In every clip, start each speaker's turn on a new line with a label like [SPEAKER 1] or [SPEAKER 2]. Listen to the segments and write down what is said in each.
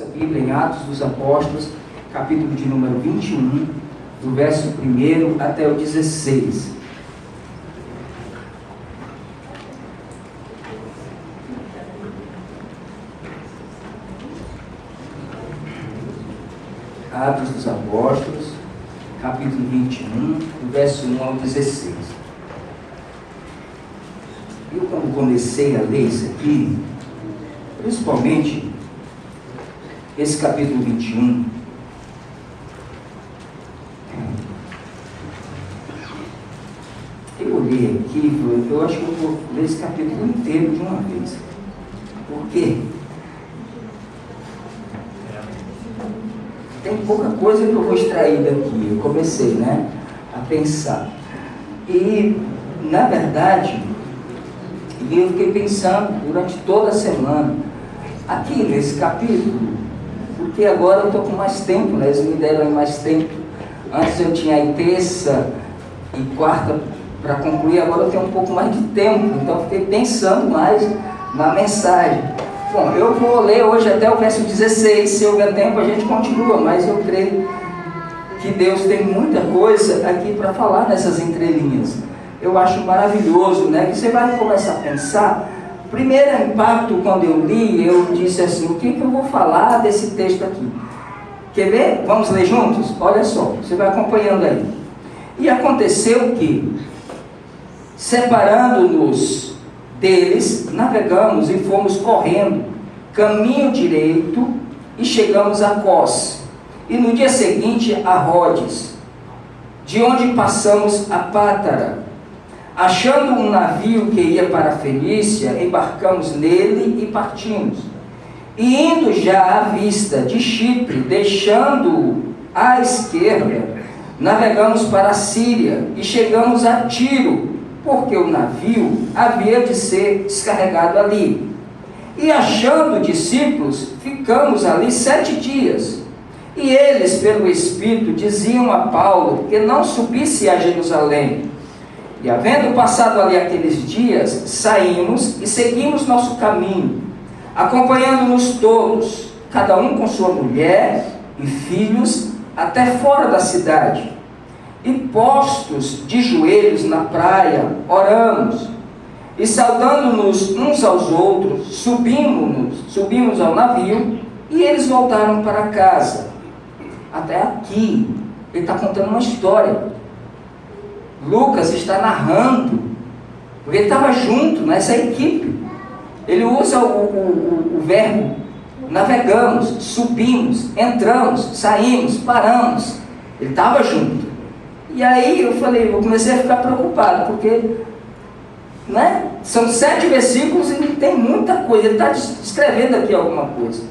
[SPEAKER 1] Bíblia em Atos dos Apóstolos, capítulo de número 21, do verso 1 até o 16. Atos dos Apóstolos, capítulo 21, do verso 1 ao 16. Eu, quando comecei a ler isso aqui, principalmente esse capítulo 21, eu olhei aqui e falei, eu acho que eu vou ler esse capítulo inteiro de uma vez. Por quê? Tem pouca coisa que eu vou extrair daqui. Eu comecei, a pensar. E, na verdade, eu fiquei pensando durante toda a semana, aqui nesse capítulo, porque agora eu estou com mais tempo, eles me deram mais tempo. Antes eu tinha aí terça e quarta para concluir, agora eu tenho um pouco mais de tempo, então eu fiquei pensando mais na mensagem. Bom, eu vou ler hoje até o verso 16, se houver tempo a gente continua, mas eu creio que Deus tem muita coisa aqui para falar nessas entrelinhas. Eu acho maravilhoso, que você vai começar a pensar. Primeiro impacto, quando eu li, eu disse assim, o que eu vou falar desse texto aqui? Quer ver? Vamos ler juntos? Olha só, você vai acompanhando aí. E aconteceu que, separando-nos deles, navegamos e fomos correndo, caminho direito, e chegamos a Cós. E no dia seguinte a Rodes, de onde passamos a Pátara. Achando um navio que ia para a Fenícia, embarcamos nele e partimos. E indo já à vista de Chipre, deixando-o à esquerda, navegamos para a Síria e chegamos a Tiro, porque o navio havia de ser descarregado ali. E achando discípulos, ficamos ali 7 dias. E eles, pelo Espírito, diziam a Paulo que não subisse a Jerusalém. E havendo passado ali aqueles dias, saímos e seguimos nosso caminho, acompanhando-nos todos, cada um com sua mulher e filhos, até fora da cidade. E postos de joelhos na praia, oramos, e saudando-nos uns aos outros, subimos ao navio, e eles voltaram para casa. Até aqui, ele está contando uma história. Lucas está narrando, porque ele estava junto nessa equipe. Ele usa o verbo, navegamos, subimos, entramos, saímos, paramos. Ele estava junto. E aí eu comecei a ficar preocupado, porque são 7 versículos e tem muita coisa, ele está descrevendo aqui alguma coisa.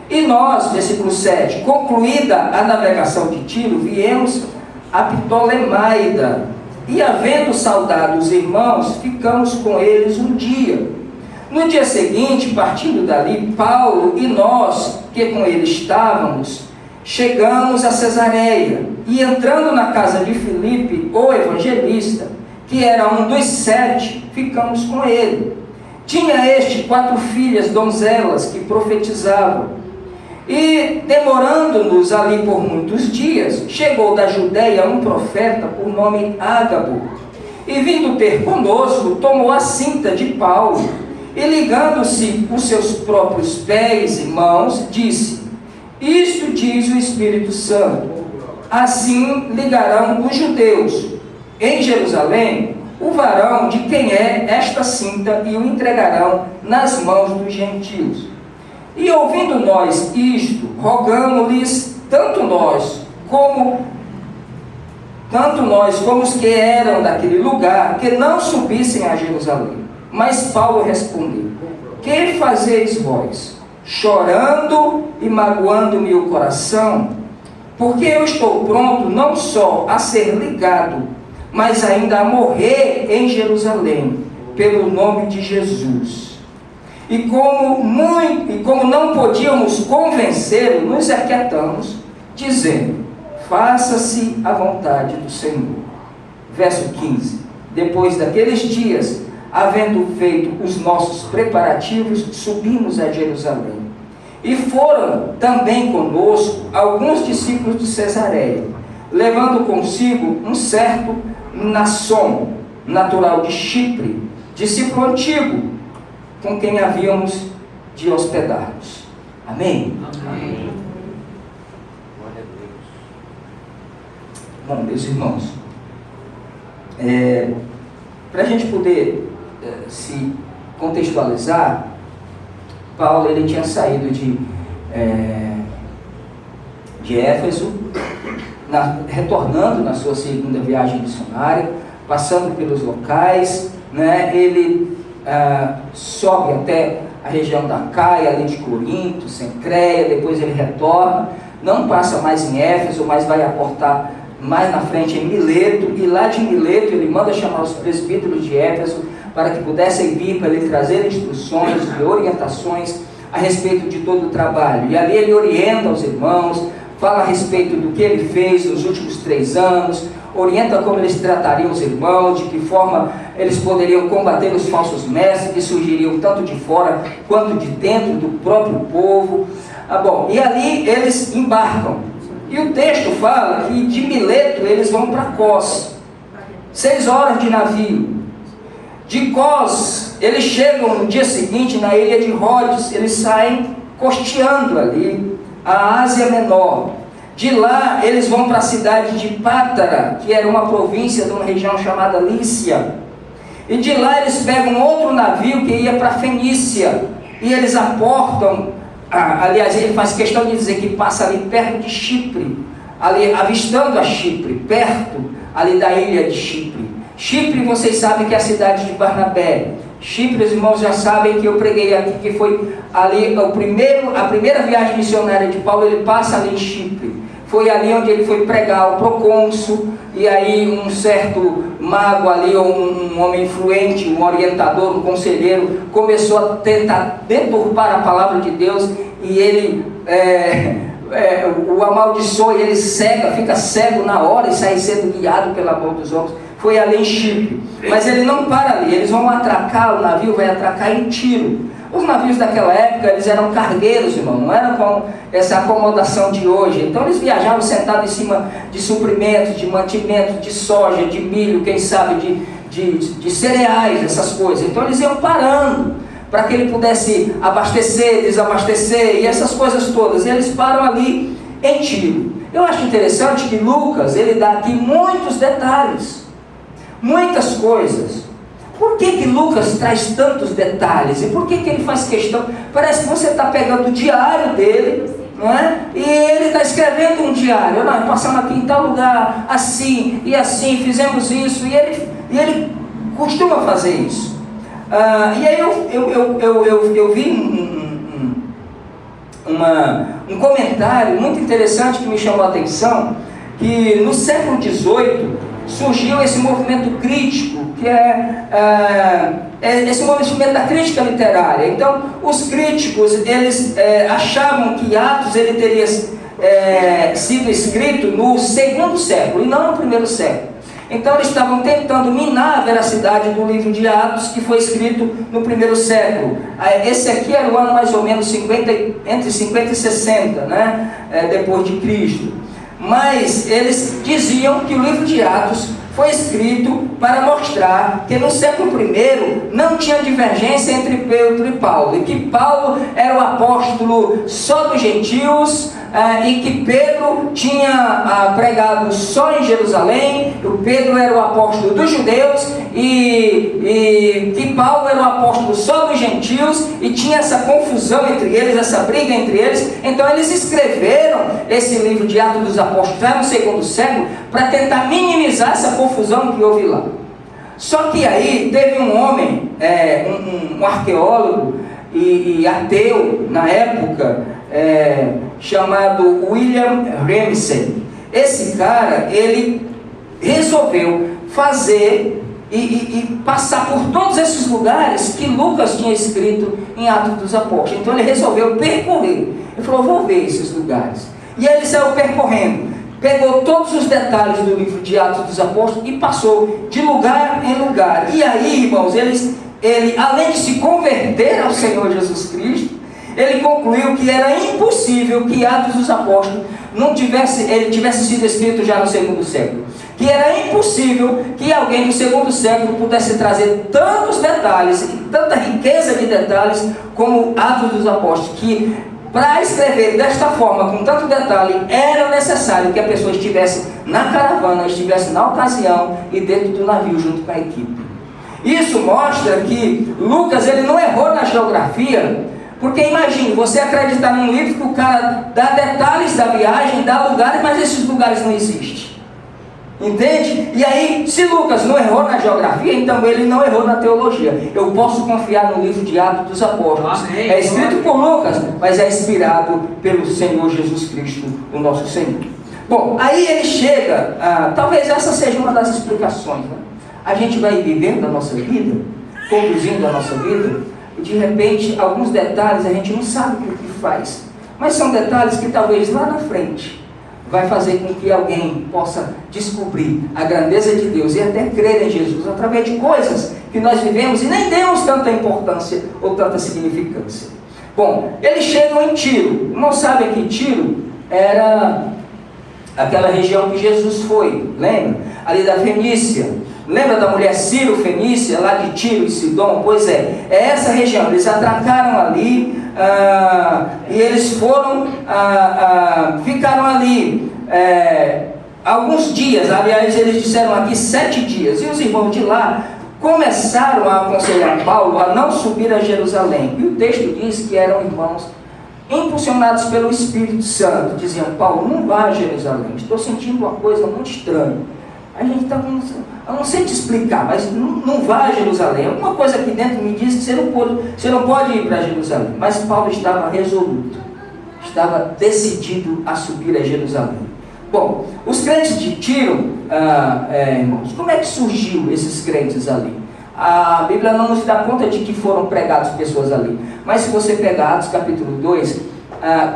[SPEAKER 1] E nós, versículo 7, concluída a navegação de Tiro, viemos a Ptolemaida, e havendo saudado os irmãos, ficamos com eles um dia. No dia seguinte, partindo dali, Paulo e nós, que com ele estávamos, chegamos a Cesareia, e entrando na casa de Filipe, o evangelista, que era um dos 7, ficamos com ele. Tinha este 4 filhas donzelas que profetizavam. E, demorando-nos ali por muitos dias, chegou da Judeia um profeta por nome Ágabo, e vindo ter conosco, tomou a cinta de Paulo, e ligando-se os seus próprios pés e mãos, disse: isto diz o Espírito Santo, assim ligarão os judeus em Jerusalém o varão de quem é esta cinta, e o entregarão nas mãos dos gentios. E ouvindo nós isto, rogamo-lhes, tanto nós como os que eram daquele lugar, que não subissem a Jerusalém. Mas Paulo respondeu: que fazeis vós, chorando e magoando-me o coração? Porque eu estou pronto não só a ser ligado, mas ainda a morrer em Jerusalém, pelo nome de Jesus. E como não podíamos convencê-lo, nos aquietamos, dizendo: faça-se a vontade do Senhor. Verso 15. Depois daqueles dias, havendo feito os nossos preparativos, subimos a Jerusalém. E foram também conosco alguns discípulos de Cesareia, levando consigo um certo Mnason, natural de Chipre, discípulo antigo, com quem havíamos de hospedar-nos. Amém?
[SPEAKER 2] Amém.
[SPEAKER 3] Glória a Deus.
[SPEAKER 1] Bom, meus irmãos, para a gente poder se contextualizar, Paulo ele tinha saído de Éfeso, retornando na sua segunda viagem missionária, passando pelos locais, né? Ele sobe até a região da Caia, ali de Corinto, Cencreia, depois ele retorna, não passa mais em Éfeso, mas vai aportar mais na frente em Mileto, e lá de Mileto ele manda chamar os presbíteros de Éfeso para que pudessem vir para ele trazer instruções e orientações a respeito de todo o trabalho. E ali ele orienta os irmãos, fala a respeito do que ele fez nos últimos 3 anos, orienta como eles tratariam os irmãos, de que forma eles poderiam combater os falsos mestres que surgiriam tanto de fora quanto de dentro do próprio povo. E ali eles embarcam. E o texto fala que de Mileto eles vão para Cós, 6 horas de navio. De Cós eles chegam no dia seguinte na ilha de Rhodes, eles saem costeando ali a Ásia Menor. De lá eles vão para a cidade de Pátara, que era uma província de uma região chamada Lícia. E de lá eles pegam outro navio que ia para a Fenícia, e eles aportam, aliás, ele faz questão de dizer que passa ali perto de Chipre, ali avistando a Chipre, perto ali da ilha de Chipre. Chipre, vocês sabem que é a cidade de Barnabé. Chipre, os irmãos já sabem que eu preguei aqui, que foi ali a primeira viagem missionária de Paulo, ele passa ali em Chipre. Foi ali onde ele foi pregar ao procônsul, e aí um certo mago ali, ou um homem influente, um orientador, um conselheiro, começou a tentar deturpar a palavra de Deus, e ele o amaldiçoa, e ele fica cego na hora e sai sendo guiado pela mão dos homens. Foi ali em Chipre, mas ele não para ali, eles vão atracar, o navio vai atracar em Tiro. Os navios daquela época, eles eram cargueiros, irmão, não era com essa acomodação de hoje. Então eles viajavam sentados em cima de suprimentos, de mantimentos, de soja, de milho, quem sabe, de cereais, essas coisas. Então eles iam parando para que ele pudesse abastecer, desabastecer e essas coisas todas. E eles param ali em Tiro. Eu acho interessante que Lucas, ele dá aqui muitos detalhes, muitas coisas. Por que Lucas traz tantos detalhes? E por que ele faz questão? Parece que você está pegando o diário dele, não é? E ele está escrevendo um diário. Não, passamos aqui em tal lugar, assim e assim, fizemos isso. E ele costuma fazer isso. E aí eu vi um comentário muito interessante que me chamou a atenção, que no século XVIII surgiu esse movimento crítico, que esse movimento da crítica literária. Então, os críticos, eles achavam que Atos ele teria sido escrito no 2º século, e não no 1º século. Então, eles estavam tentando minar a veracidade do livro de Atos, que foi escrito no 1º século. Esse aqui era o ano mais ou menos entre 50 e 60, né? Depois de Cristo. Mas eles diziam que o livro de Atos foi escrito para mostrar que no século I não tinha divergência entre Pedro e Paulo, e que Paulo era o apóstolo só dos gentios, e que Pedro tinha pregado só em Jerusalém, o Pedro era o apóstolo dos judeus, e que Paulo era o apóstolo só dos gentios, e tinha essa confusão entre eles, essa briga entre eles. Então eles escreveram esse livro de Atos dos Apóstolos lá no 2º século para tentar minimizar essa confusão que houve lá. Só que aí teve um homem, um arqueólogo e ateu na época, chamado William Ramsay. Esse cara, ele resolveu fazer e passar por todos esses lugares que Lucas tinha escrito em Atos dos Apóstolos. Então ele resolveu percorrer. Ele falou, vou ver esses lugares. E ele saiu percorrendo, pegou todos os detalhes do livro de Atos dos Apóstolos e passou de lugar em lugar. E aí, irmãos, ele além de se converter ao Senhor Jesus Cristo, ele concluiu que era impossível que Atos dos Apóstolos ele tivesse sido escrito já no segundo século. Que era impossível que alguém do segundo século pudesse trazer tantos detalhes, e tanta riqueza de detalhes como Atos dos Apóstolos, que para escrever desta forma, com tanto detalhe, era necessário que a pessoa estivesse na caravana, estivesse na ocasião e dentro do navio junto com a equipe. Isso mostra que Lucas ele não errou na geografia, porque imagine, você acreditar num livro que o cara dá detalhes da viagem, dá lugares, mas esses lugares não existem. Entende? E aí, se Lucas não errou na geografia, então ele não errou na teologia. Eu posso confiar no livro de Atos dos Apóstolos.
[SPEAKER 3] Amém.
[SPEAKER 1] É escrito por Lucas, mas é inspirado pelo Senhor Jesus Cristo, o nosso Senhor. Bom, aí ele chega, talvez essa seja uma das explicações, né? A gente vai vivendo a nossa vida, conduzindo a nossa vida, e de repente, alguns detalhes a gente não sabe o que faz. Mas são detalhes que talvez lá na frente vai fazer com que alguém possa descobrir a grandeza de Deus e até crer em Jesus através de coisas que nós vivemos e nem demos tanta importância ou tanta significância. Bom, eles chegam em Tiro. Não sabem que Tiro era aquela região que Jesus foi, lembra? Ali da Fenícia. Lembra da mulher Ciro-Fenícia, lá de Tiro e Sidom? Pois é essa região. Eles atracaram ali e eles foram, ficaram ali alguns dias. Aliás, eles disseram aqui 7 dias. E os irmãos de lá começaram a aconselhar Paulo a não subir a Jerusalém. E o texto diz que eram irmãos impulsionados pelo Espírito Santo. Diziam: Paulo, não vá a Jerusalém. Estou sentindo uma coisa muito estranha. A gente está com... Eu não sei te explicar, mas não vá a Jerusalém. Alguma coisa aqui dentro me diz que você não pode ir para Jerusalém. Mas Paulo estava resoluto, estava decidido a subir a Jerusalém. Bom, os crentes de Tiro, irmãos, como é que surgiu esses crentes ali? A Bíblia não nos dá conta de que foram pregados pessoas ali. Mas se você pegar Atos capítulo 2,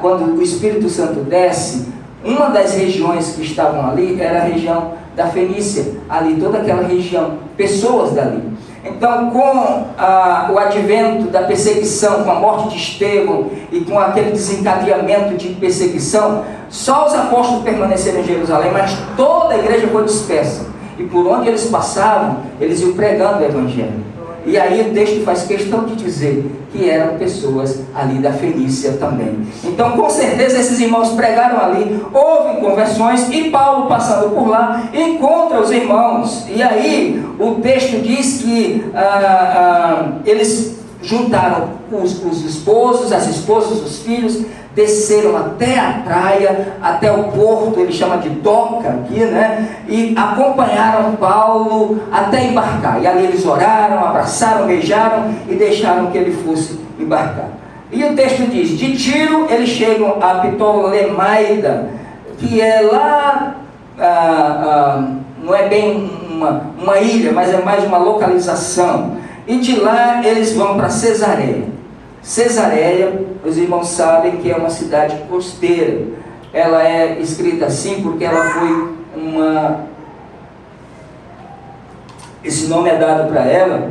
[SPEAKER 1] quando o Espírito Santo desce, uma das regiões que estavam ali era a região da Fenícia, ali toda aquela região, pessoas dali. Então, com o advento da perseguição, com a morte de Estevão e com aquele desencadeamento de perseguição, só os apóstolos permaneceram em Jerusalém, mas toda a igreja foi dispersa. E por onde eles passavam, eles iam pregando o Evangelho. E aí o texto faz questão de dizer que eram pessoas ali da Fenícia também. Então, com certeza, esses irmãos pregaram ali, houve conversões, e Paulo, passando por lá, encontra os irmãos. E aí o texto diz que eles juntaram os esposos, as esposas, os filhos, desceram até a praia, até o porto, ele chama de doca aqui, né? E acompanharam Paulo até embarcar. E ali eles oraram, abraçaram, beijaram e deixaram que ele fosse embarcar. E o texto diz: de Tiro eles chegam a Ptolemaida, que é lá, não é bem uma ilha, mas é mais uma localização. E de lá eles vão para Cesareia. Cesareia, os irmãos sabem que é uma cidade costeira. Ela é escrita assim porque ela foi esse nome é dado para ela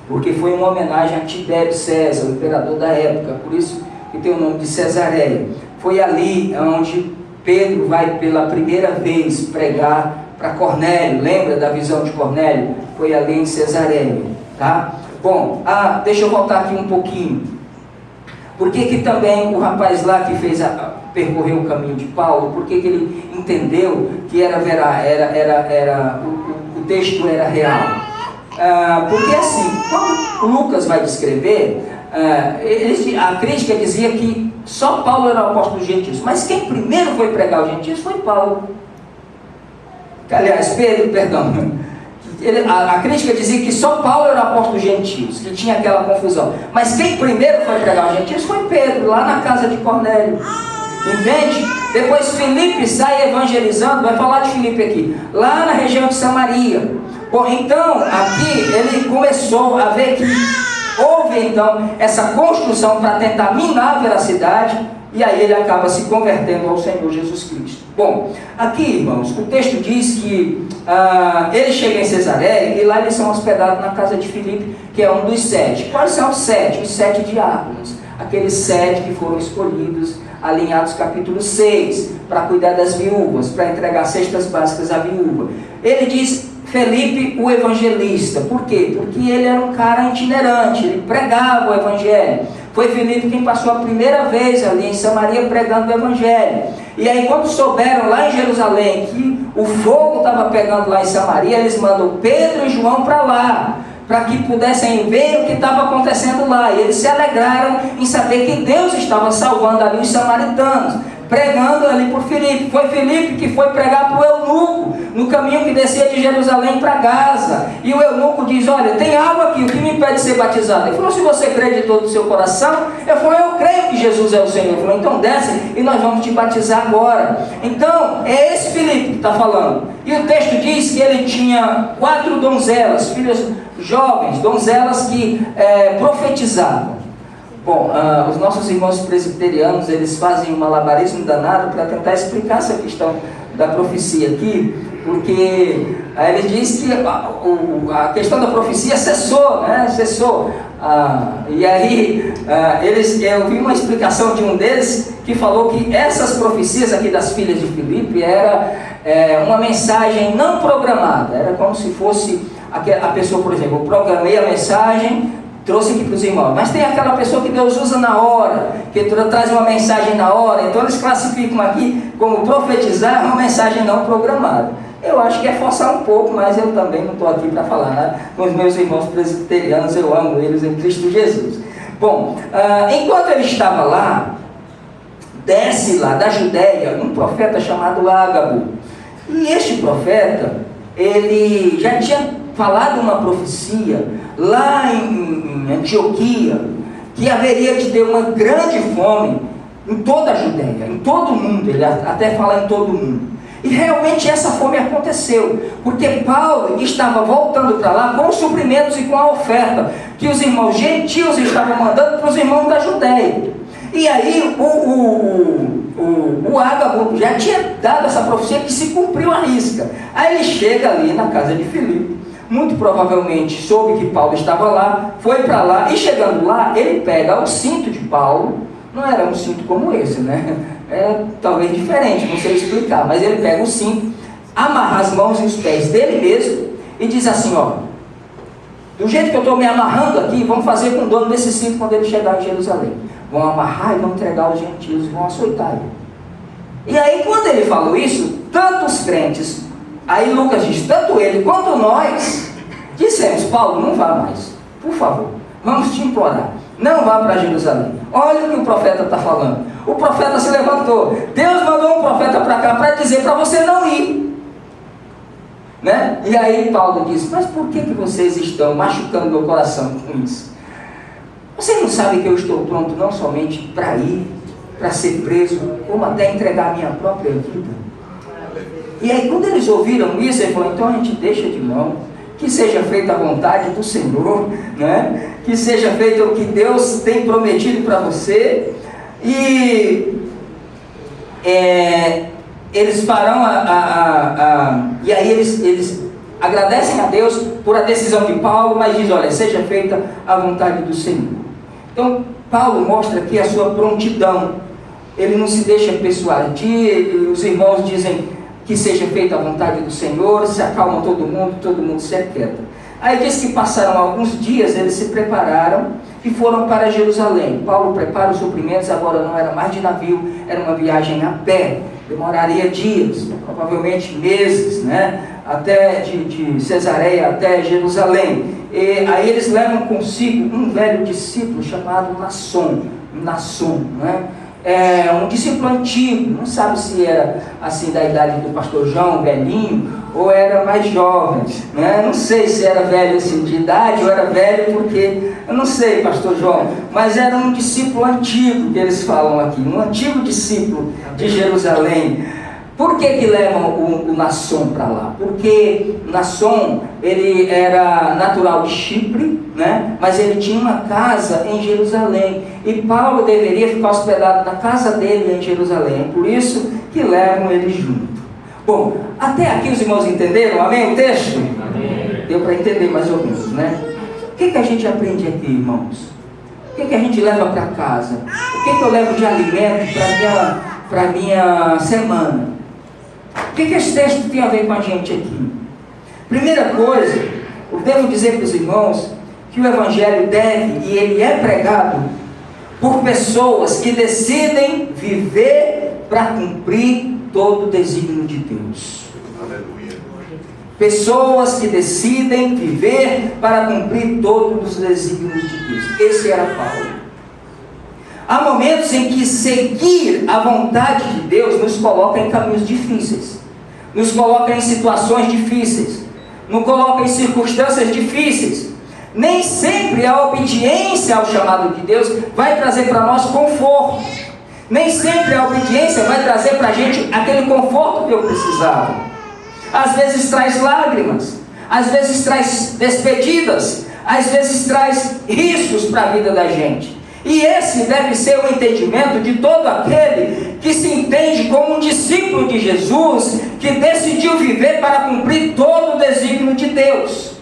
[SPEAKER 1] porque foi uma homenagem a Tibério César, o imperador da época. Por isso que tem o nome de Cesareia. Foi ali onde Pedro vai pela primeira vez pregar para Cornélio. Lembra da visão de Cornélio? Foi ali em Cesareia, tá? Bom, deixa eu voltar aqui um pouquinho. Por que também o rapaz lá que percorreu o caminho de Paulo, por que ele entendeu que o texto era real? Porque assim, quando Lucas vai descrever, a crítica dizia que só Paulo era o apóstolo dos gentios, mas quem primeiro foi pregar os gentios foi Paulo. Aliás, Pedro, perdão. A crítica dizia que só Paulo era o apóstolo dos gentios, que tinha aquela confusão. Mas quem primeiro foi pregar os gentios foi Pedro, lá na casa de Cornélio. Entende? Depois Filipe sai evangelizando, vai falar de Filipe aqui, lá na região de Samaria. Bom, então, aqui ele começou a ver que houve então essa construção para tentar minar a veracidade, e aí ele acaba se convertendo ao Senhor Jesus Cristo. Bom, aqui, irmãos, o texto diz que ele chega em Cesareia e lá eles são hospedados na casa de Filipe, que é um dos 7. Quais são os 7? Os 7 diáconos. aqueles 7 que foram escolhidos, ali em Atos capítulo 6, para cuidar das viúvas, para entregar cestas básicas à viúva. Ele diz Felipe o evangelista. Por quê? Porque ele era um cara itinerante, ele pregava o evangelho. Foi Felipe quem passou a primeira vez ali em Samaria pregando o evangelho. E aí quando souberam lá em Jerusalém que o fogo estava pegando lá em Samaria, eles mandam Pedro e João para lá, para que pudessem ver o que estava acontecendo lá. E eles se alegraram em saber que Deus estava salvando ali os samaritanos, pregando ali por Filipe. Foi Filipe que foi pregar para o eunuco, no caminho que descia de Jerusalém para Gaza. E o eunuco diz: olha, tem água aqui, o que me impede de ser batizado? Ele falou: se você crê de todo o seu coração. Eu falei: eu creio que Jesus é o Senhor. Ele falou: então desce e nós vamos te batizar agora. Então, é esse Filipe que está falando. E o texto diz que ele tinha 4 donzelas, filhas jovens, donzelas que profetizavam. Bom, os nossos irmãos presbiterianos, eles fazem um malabarismo danado para tentar explicar essa questão da profecia aqui, porque eles dizem que a questão da profecia cessou, né? Cessou. E aí, eu vi uma explicação de um deles que falou que essas profecias aqui das filhas de Filipe era uma mensagem não programada. Era como se fosse a pessoa, por exemplo, eu programei a mensagem, trouxe aqui para os irmãos, mas tem aquela pessoa que Deus usa na hora, que traz uma mensagem na hora. Então eles classificam aqui como profetizar uma mensagem não programada. Eu acho que é forçar um pouco, mas eu também não estou aqui para falar, né? Com os meus irmãos presbiterianos, eu amo eles em Cristo Jesus. Bom, enquanto ele estava lá, desce lá da Judéia um profeta chamado Ágabo. E este profeta, ele já tinha falado uma profecia lá em Antioquia, que haveria de ter uma grande fome em toda a Judéia, em todo o mundo. Ele até fala em todo o mundo. E realmente essa fome aconteceu, porque Paulo estava voltando para lá com os suprimentos e com a oferta que os irmãos gentios estavam mandando para os irmãos da Judéia. E aí o Ágabo já tinha dado essa profecia que se cumpriu à risca. Aí ele chega ali na casa de Filipe, muito provavelmente soube que Paulo estava lá, foi para lá, e chegando lá, ele pega o cinto de Paulo. Não era um cinto como esse, né? É talvez diferente, não sei explicar, mas ele pega o cinto, amarra as mãos e os pés dele mesmo e diz assim: ó, do jeito que eu estou me amarrando aqui, vamos fazer com o dono desse cinto quando ele chegar em Jerusalém. Vão amarrar e vão entregar aos gentios, vão açoitar ele. E aí quando ele falou isso, tanto os crentes, aí Lucas diz, tanto ele quanto nós, dissemos: Paulo, não vá mais, por favor, vamos te implorar, não vá para Jerusalém. Olha o que o profeta está falando. O profeta se levantou, Deus mandou um profeta para cá para dizer para você não ir, né? E aí Paulo disse: mas por que vocês estão machucando meu coração com isso? Você não sabe que eu estou pronto não somente para ir, para ser preso, como até entregar a minha própria vida? E aí quando eles ouviram isso, ele falou: então a gente deixa de mão, que seja feita a vontade do Senhor, né? Que seja feito o que Deus tem prometido para você. E eles farão e aí eles agradecem a Deus por a decisão de Paulo, mas diz: olha, seja feita a vontade do Senhor. Então Paulo mostra aqui a sua prontidão, ele não se deixa persuadir. Os irmãos dizem que seja feita a vontade do Senhor, se acalma todo mundo se aquieta. Aí diz que passaram alguns dias, eles se prepararam e foram para Jerusalém. Paulo prepara os suprimentos, agora não era mais de navio, era uma viagem a pé, demoraria dias, provavelmente meses, né? Até de Cesareia até Jerusalém. E aí eles levam consigo um velho discípulo chamado Nasson, né? Um discípulo antigo, não sabe se era assim da idade do pastor João, velhinho, ou era mais jovem, né? Não sei se era velho assim de idade ou era velho porque, eu não sei, pastor João, mas era um discípulo antigo que eles falam aqui, um antigo discípulo de Jerusalém. Por que levam o Nasson para lá? Porque Nasson, ele era natural de Chipre, né? Mas ele tinha uma casa em Jerusalém, e Paulo deveria ficar hospedado na casa dele em Jerusalém, por isso que levam ele junto. Bom, até aqui os irmãos entenderam? Amém? O texto? Amém. Deu para entender mais ou menos, né? O que a gente aprende aqui, irmãos? O que a gente leva para casa? O que eu levo de alimento para minha semana? O que esse texto tem a ver com a gente aqui? Primeira coisa, eu devo dizer para os irmãos que o Evangelho deve e ele é pregado por pessoas que decidem viver para cumprir todo o desígnio de Deus.
[SPEAKER 2] Aleluia.
[SPEAKER 1] Pessoas que decidem viver para cumprir todos os desígnios de Deus. Esse era Paulo. Há momentos em que seguir a vontade de Deus nos coloca em caminhos difíceis, nos coloca em situações difíceis, nos coloca em circunstâncias difíceis. Nem sempre a obediência ao chamado de Deus vai trazer para nós conforto. Nem sempre a obediência vai trazer para a gente aquele conforto que eu precisava. Às vezes traz lágrimas, às vezes traz despedidas, às vezes traz riscos para a vida da gente. E esse deve ser o entendimento de todo aquele que se entende como um discípulo de Jesus, que decidiu viver para cumprir todo o desígnio de Deus.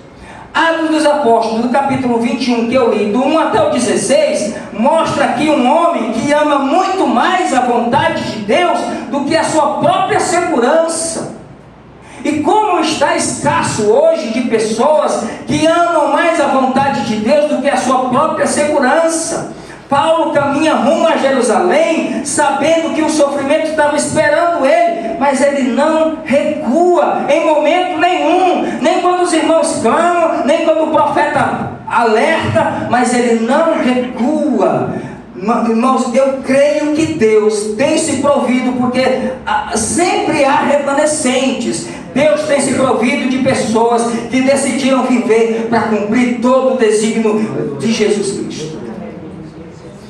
[SPEAKER 1] Atos dos Apóstolos, no capítulo 21 que eu li, do 1 até o 16, mostra aqui um homem que ama muito mais a vontade de Deus do que a sua própria segurança. E como está escasso hoje de pessoas que amam mais a vontade de Deus do que a sua própria segurança. Paulo caminha rumo a Jerusalém, sabendo que o sofrimento estava esperando ele, mas ele não recua em momento nenhum, nem quando os irmãos clamam, nem quando o profeta alerta, mas ele não recua. Irmãos, eu creio que Deus tem se provido, porque sempre há remanescentes. Deus tem se provido de pessoas que decidiram viver para cumprir todo o desígnio de Jesus Cristo.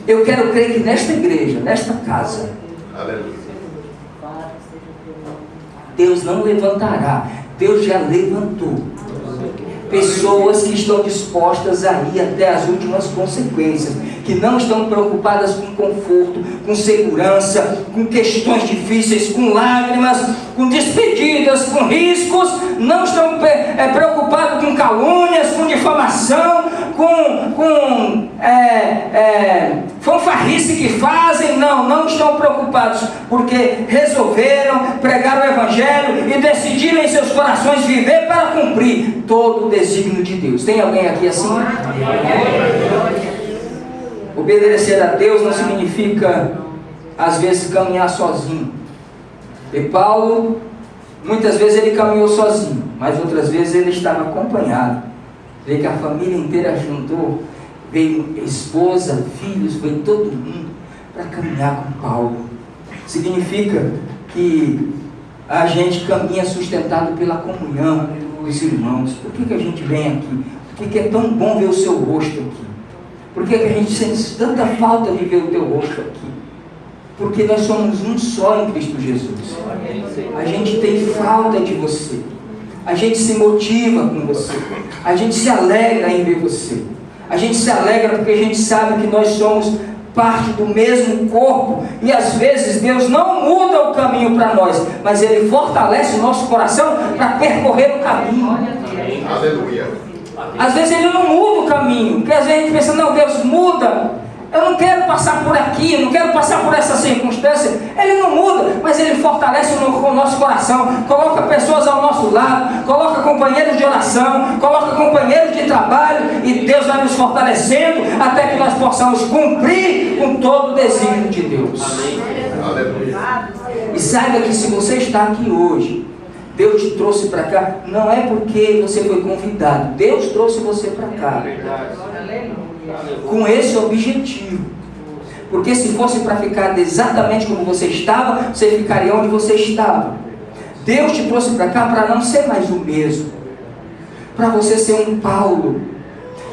[SPEAKER 1] Eu quero crer que nesta igreja, nesta casa, Deus não levantará, Deus já levantou pessoas que estão dispostas a ir até as últimas consequências, que não estão preocupadas com conforto, com segurança, com questões difíceis, com lágrimas, com despedidas, com riscos, não estão preocupados com calúnias, com difamação, com fanfarrice que fazem. Não estão preocupados, porque resolveram pregar o Evangelho e decidiram em seus corações viver para cumprir todo o desígnio de Deus. Tem alguém aqui assim? Obedecer a Deus não significa, às vezes, caminhar sozinho. E Paulo, muitas vezes ele caminhou sozinho, mas outras vezes ele estava acompanhado. Vê que a família inteira juntou, veio esposa, filhos, veio todo mundo para caminhar com Paulo. Significa que a gente caminha sustentado pela comunhão dos irmãos. Por que a gente vem aqui? Por que é tão bom ver o seu rosto aqui? Por que a gente sente tanta falta de ver o teu rosto aqui? Porque nós somos um só em Cristo Jesus. A gente tem falta de você. A gente se motiva com você. A gente se alegra em ver você. A gente se alegra porque a gente sabe que nós somos parte do mesmo corpo. E às vezes Deus não muda o caminho para nós, mas Ele fortalece o nosso coração para percorrer o caminho.
[SPEAKER 2] Aleluia.
[SPEAKER 1] Às vezes Ele não muda o caminho, porque às vezes a gente pensa, não, Deus muda. Eu não quero passar por aqui, eu não quero passar por essa circunstância. Ele não muda, mas Ele fortalece o nosso coração, coloca pessoas ao nosso lado, coloca companheiros de oração, coloca companheiros de trabalho, e Deus vai nos fortalecendo até que nós possamos cumprir com todo o desígnio de Deus.
[SPEAKER 2] Aleluia.
[SPEAKER 1] E saiba que se você está aqui hoje, Deus te trouxe para cá, não é porque você foi convidado, Deus trouxe você para cá com esse objetivo. Porque se fosse para ficar exatamente como você estava, você ficaria onde você estava. Deus te trouxe para cá para não ser mais o mesmo, para você ser um Paulo,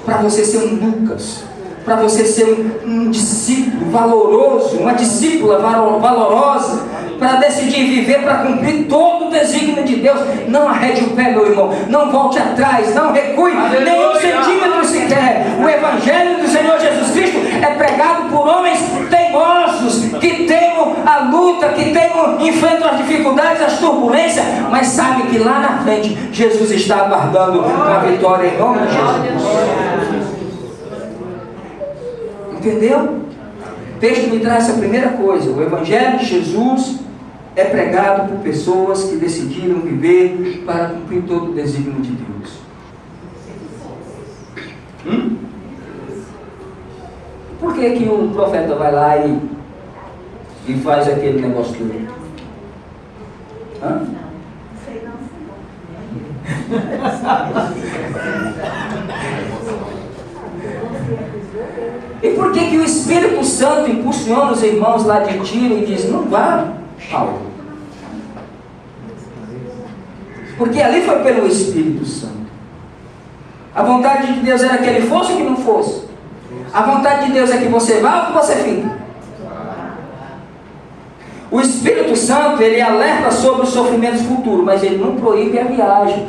[SPEAKER 1] para você ser um Lucas, para você ser um discípulo valoroso, uma discípula valorosa, para decidir viver para cumprir todo o desígnio de Deus. Não arrede o pé, meu irmão, não volte atrás, não recue nem um centímetro sequer. O Evangelho do Senhor Jesus Cristo é pregado por homens teimosos, que temem a luta, que enfrentam as dificuldades, as turbulências, mas sabem que lá na frente Jesus está aguardando a vitória em nome de Jesus. Entendeu? O texto me traz essa primeira coisa. O Evangelho de Jesus é pregado por pessoas que decidiram viver para cumprir todo o desígnio de Deus. Por que o profeta vai lá e faz aquele negócio todo? E por que o Espírito Santo impulsiona os irmãos lá de Tiro e diz, não vá, Paulo? Porque ali foi pelo Espírito Santo. A vontade de Deus era que ele fosse ou que não fosse? A vontade de Deus é que você vá ou que você fique? O Espírito Santo, ele alerta sobre os sofrimentos futuros, mas ele não proíbe a viagem.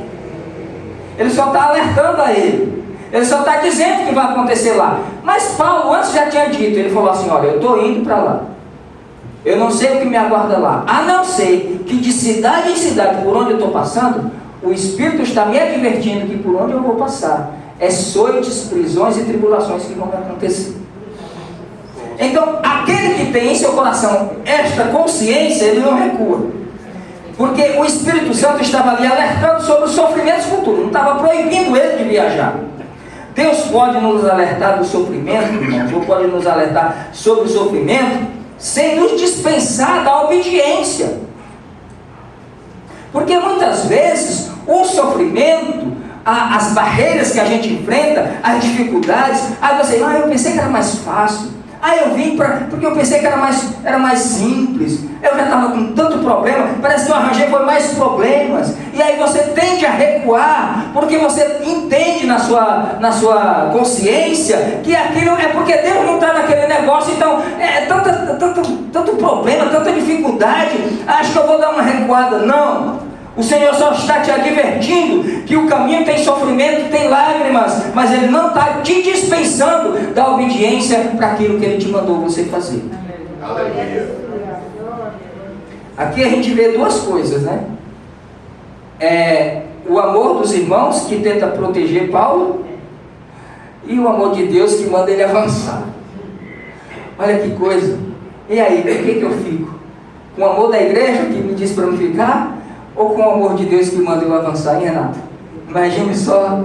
[SPEAKER 1] Ele só está alertando a ele. Ele só está dizendo o que vai acontecer lá. Mas Paulo antes já tinha dito, ele falou assim, olha, eu estou indo para lá. Eu não sei o que me aguarda lá. A não ser que de cidade em cidade, por onde eu estou passando, o Espírito está me advertindo que por onde eu vou passar, é açoites, prisões e tribulações que vão acontecer. Então, aquele que tem em seu coração esta consciência, ele não recua. Porque o Espírito Santo estava ali alertando sobre os sofrimentos futuros, não estava proibindo ele de viajar. Deus pode nos alertar do sofrimento, irmãos, ou pode nos alertar sobre o sofrimento, sem nos dispensar da obediência. Porque muitas vezes o sofrimento, as barreiras que a gente enfrenta, as dificuldades, aí você, eu pensei que era mais fácil. Eu vim porque eu pensei que era mais simples. Eu já estava com tanto problema, parece que eu arranjei foi mais problemas. E aí você tende a recuar, porque você entende na sua consciência que aquilo é porque Deus não está naquele negócio. Então é tanto problema, tanta dificuldade, acho que eu vou dar uma recuada. Não. O Senhor só está te advertindo que o caminho tem sofrimento, tem lágrimas, mas Ele não está te dispensando da obediência para aquilo que Ele te mandou você fazer.
[SPEAKER 2] Aleluia.
[SPEAKER 1] Aqui a gente vê duas coisas, né? O amor dos irmãos que tenta proteger Paulo e o amor de Deus que manda ele avançar. Olha que coisa. E aí, por que eu fico? Com o amor da igreja que me diz para não ficar? Ou com o amor de Deus que manda eu avançar, hein, Renato? Imagine só.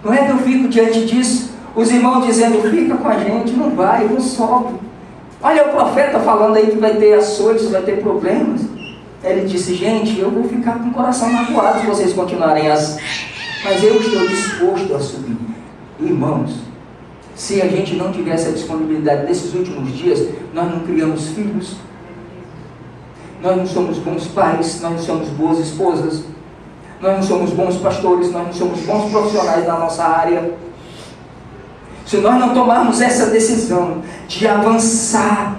[SPEAKER 1] Não é que eu fico diante disso, os irmãos dizendo, fica com a gente, não vai, não sobe. Olha o profeta falando aí que vai ter açoites, vai ter problemas. Ele disse, gente, eu vou ficar com o coração magoado se vocês continuarem assim. Mas eu estou disposto a subir. Irmãos, se a gente não tivesse a disponibilidade desses últimos dias, nós não criamos filhos. Nós não somos bons pais, nós não somos boas esposas, nós não somos bons pastores, nós não somos bons profissionais na nossa área. Se nós não tomarmos essa decisão de avançar,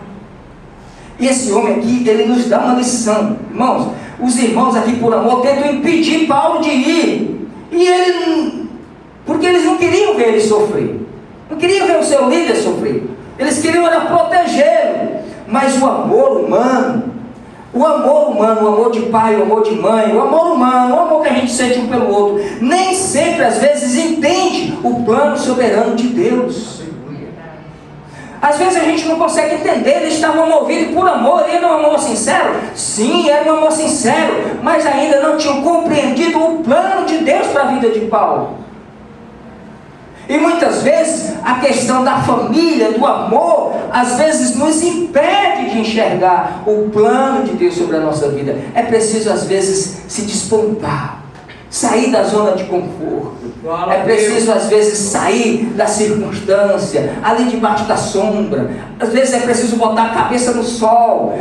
[SPEAKER 1] esse homem aqui, ele nos dá uma lição. Irmãos, os irmãos aqui por amor tentam impedir Paulo de ir, e ele, porque eles não queriam ver ele sofrer, não queriam ver o seu líder sofrer, eles queriam era protegê-lo, mas o amor humano, o amor de pai, o amor de mãe, o amor humano, o amor que a gente sente um pelo outro, nem sempre, às vezes, entende o plano soberano de Deus. Às vezes a gente não consegue entender, eles estavam movidos por amor, era um amor sincero? Sim, era um amor sincero, mas ainda não tinham compreendido o plano de Deus para a vida de Paulo. E muitas vezes a questão da família, do amor, às vezes nos impede de enxergar o plano de Deus sobre a nossa vida. É preciso às vezes se despontar, sair da zona de conforto. É preciso às vezes sair da circunstância, ali debaixo da sombra. Às vezes é preciso botar a cabeça no sol.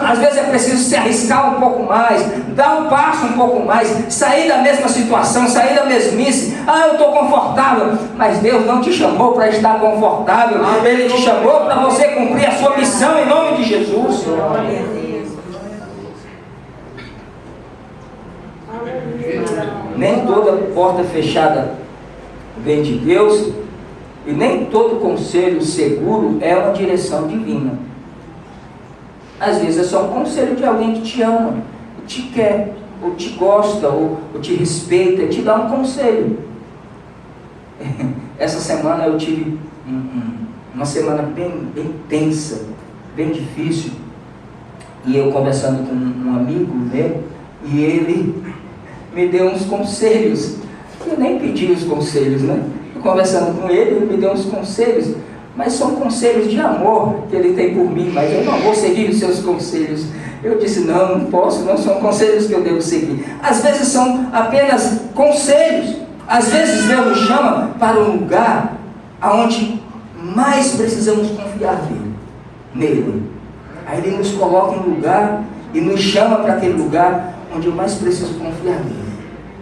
[SPEAKER 1] Às vezes é preciso se arriscar um pouco mais, dar um passo um pouco mais, sair da mesma situação, sair da mesmice. Eu estou confortável, mas Deus não te chamou para estar confortável. Ele te chamou para você cumprir a sua missão em nome de Jesus. Nem toda porta fechada vem de Deus, e nem todo conselho seguro é uma direção divina. Às vezes é só um conselho de alguém que te ama, te quer, ou te gosta, ou te respeita, te dá um conselho. Essa semana eu tive uma semana bem tensa, bem difícil, e eu conversando com um amigo meu, e ele me deu uns conselhos. Eu nem pedi os conselhos, né? Eu conversando com ele me deu uns conselhos, mas são conselhos de amor que ele tem por mim, mas eu não vou seguir os seus conselhos. Eu disse, não posso, não são conselhos que eu devo seguir. Às vezes são apenas conselhos. Às vezes Deus nos chama para um lugar onde mais precisamos confiar nele. Aí Ele nos coloca em um lugar e nos chama para aquele lugar onde eu mais preciso confiar nele.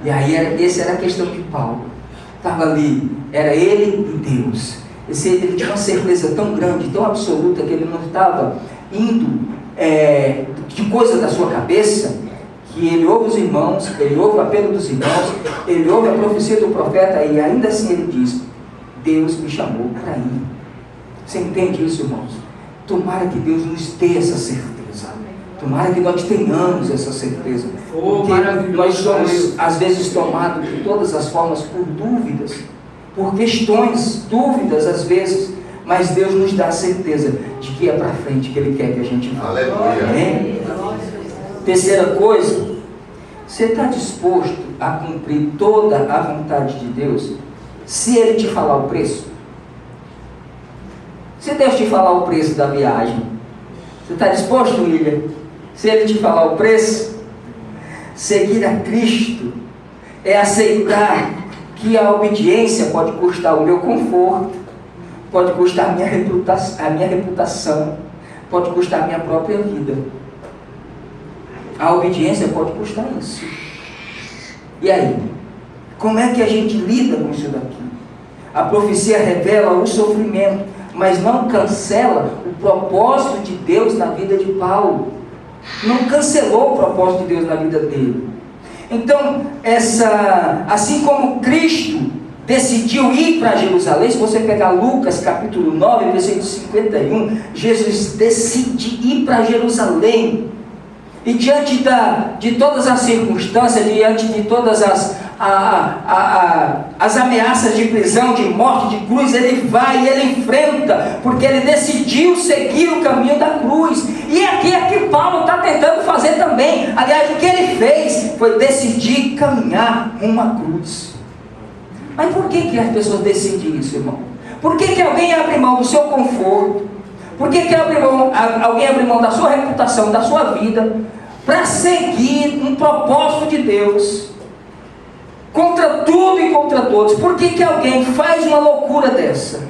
[SPEAKER 1] E aí essa era a questão de Paulo. Estava ali, era ele e Deus. Ele tinha uma certeza tão grande, tão absoluta, que ele não estava indo de coisa da sua cabeça, que ele ouve os irmãos, ele ouve o apelo dos irmãos, ele ouve a profecia do profeta, e ainda assim ele diz, Deus me chamou para ir. Você entende isso, irmãos? Tomara que Deus nos dê essa certeza. Tomara que nós tenhamos essa certeza. Porque nós somos, às vezes, tomados de todas as formas por dúvidas, por questões, dúvidas às vezes, mas Deus nos dá a certeza de que é para frente que Ele quer que a gente vá. Aleluia. Terceira coisa, você está disposto a cumprir toda a vontade de Deus se Ele te falar o preço? Se Deus te falar o preço da viagem, você está disposto, William? Se Ele te falar o preço? Seguir a Cristo é aceitar que a obediência pode custar o meu conforto, pode custar a minha reputação, pode custar a minha própria vida. A obediência pode custar isso. E aí? Como é que a gente lida com isso daqui? A profecia revela o sofrimento, mas não cancela o propósito de Deus na vida de Paulo. Não cancelou o propósito de Deus na vida dele. Então, assim como Cristo decidiu ir para Jerusalém, se você pegar Lucas capítulo 9, versículo 51, Jesus decide ir para Jerusalém. E diante de todas as circunstâncias, diante de todas as ameaças de prisão, de morte, de cruz, ele vai e ele enfrenta, porque ele decidiu seguir o caminho da cruz. E aqui Paulo está tentando fazer também. Aliás, o que ele fez foi decidir caminhar uma cruz. Mas por que as pessoas decidem isso, irmão? Por que alguém abre mão do seu conforto? Por que alguém abre mão da sua reputação, da sua vida, para seguir um propósito de Deus, contra tudo e contra todos? Por que alguém faz uma loucura dessa?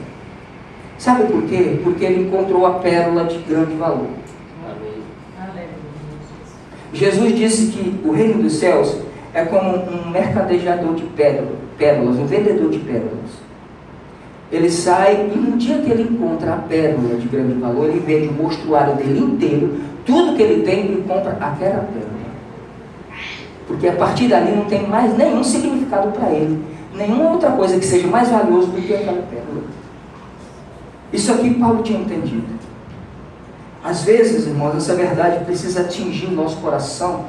[SPEAKER 1] Sabe por quê? Porque ele encontrou a pérola de grande valor. Jesus disse que o reino dos céus é como um mercadejador de pérolas, um vendedor de pérolas. Ele sai e no dia que ele encontra a pérola de grande valor, ele vende o mostruário dele inteiro, tudo que ele tem, ele compra aquela pérola. Porque a partir dali não tem mais nenhum significado para ele, nenhuma outra coisa que seja mais valiosa do que aquela pérola. Isso aqui Paulo tinha entendido. Às vezes, irmãos, essa verdade precisa atingir o nosso coração,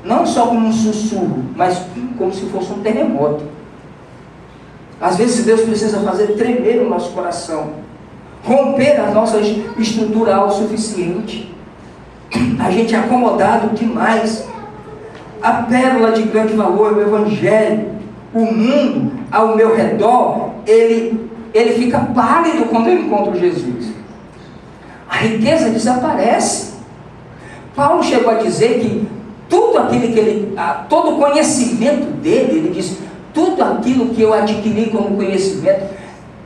[SPEAKER 1] não só como um sussurro, mas como se fosse um terremoto. Às vezes Deus precisa fazer tremer o nosso coração, romper a nossa estrutura autossuficiente. A gente é acomodado demais. A pérola de grande valor é o Evangelho. O mundo ao meu redor, ele fica pálido quando eu encontro Jesus. A riqueza desaparece. Paulo chegou a dizer que tudo aquilo todo o conhecimento dele, ele diz, tudo aquilo que eu adquiri como conhecimento,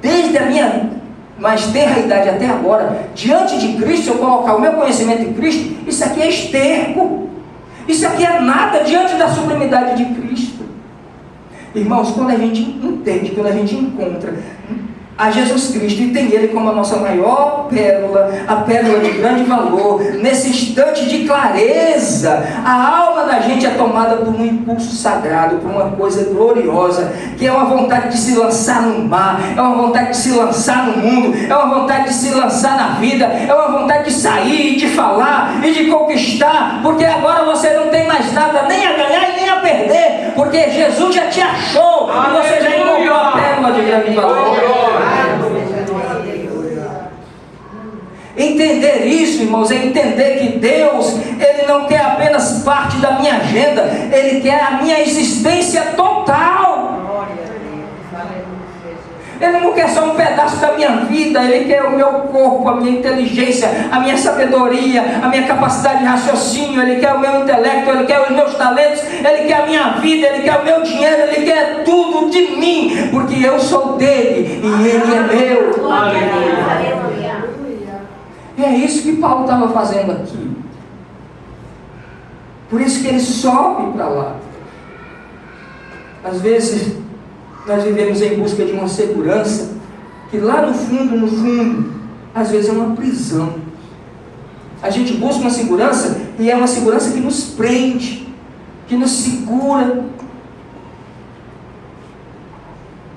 [SPEAKER 1] desde a minha mais tenra idade até agora, diante de Cristo, se eu colocar o meu conhecimento em Cristo, isso aqui é esterco, isso aqui é nada diante da sublimidade de Cristo. Irmãos, quando a gente entende, quando a gente encontra a Jesus Cristo e tem Ele como a nossa maior pérola, a pérola de grande valor, nesse instante de clareza, a alma da gente é tomada por um impulso sagrado, por uma coisa gloriosa, que é uma vontade de se lançar no mar, é uma vontade de se lançar no mundo, é uma vontade de se lançar na vida, é uma vontade de sair, de falar e de conquistar, porque agora você não tem mais nada nem a ganhar e nem a perder, porque Jesus já te achou e você já encontrou a pérola de grande valor. Entender isso, irmãos, é entender que Deus, Ele não quer apenas parte da minha agenda, Ele quer a minha existência total. Ele não quer só um pedaço da minha vida, Ele quer o meu corpo, a minha inteligência, a minha sabedoria, a minha capacidade de raciocínio, Ele quer o meu intelecto, Ele quer os meus talentos, Ele quer a minha vida, Ele quer o meu dinheiro, Ele quer tudo de mim, porque eu sou dele e Ele é meu.
[SPEAKER 4] Aleluia.
[SPEAKER 1] E é isso que Paulo estava fazendo aqui. Por isso que ele sobe para lá. Às vezes nós vivemos em busca de uma segurança que lá no fundo, às vezes é uma prisão. A gente busca uma segurança e é uma segurança que nos prende, que nos segura.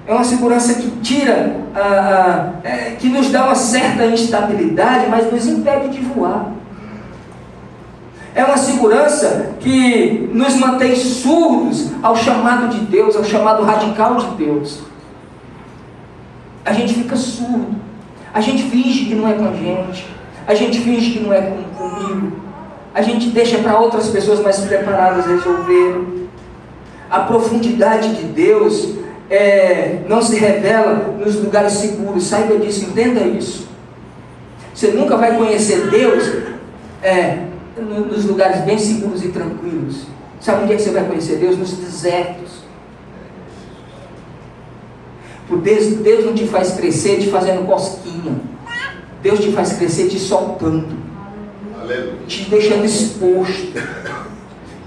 [SPEAKER 1] É uma segurança que tira, que nos dá uma certa instabilidade, mas nos impede de voar. É uma segurança que nos mantém surdos ao chamado de Deus, ao chamado radical de Deus. A gente fica surdo, a gente finge que não é com a gente finge que não é comigo, a gente deixa para outras pessoas mais preparadas resolverem. A profundidade de Deus não se revela nos lugares seguros, saiba disso, entenda isso. Você nunca vai conhecer Deus nos lugares bem seguros e tranquilos. Sabe onde é que você vai conhecer Deus? Nos desertos. Porque Deus não te faz crescer te fazendo cosquinha. Deus te faz crescer te soltando, te deixando exposto,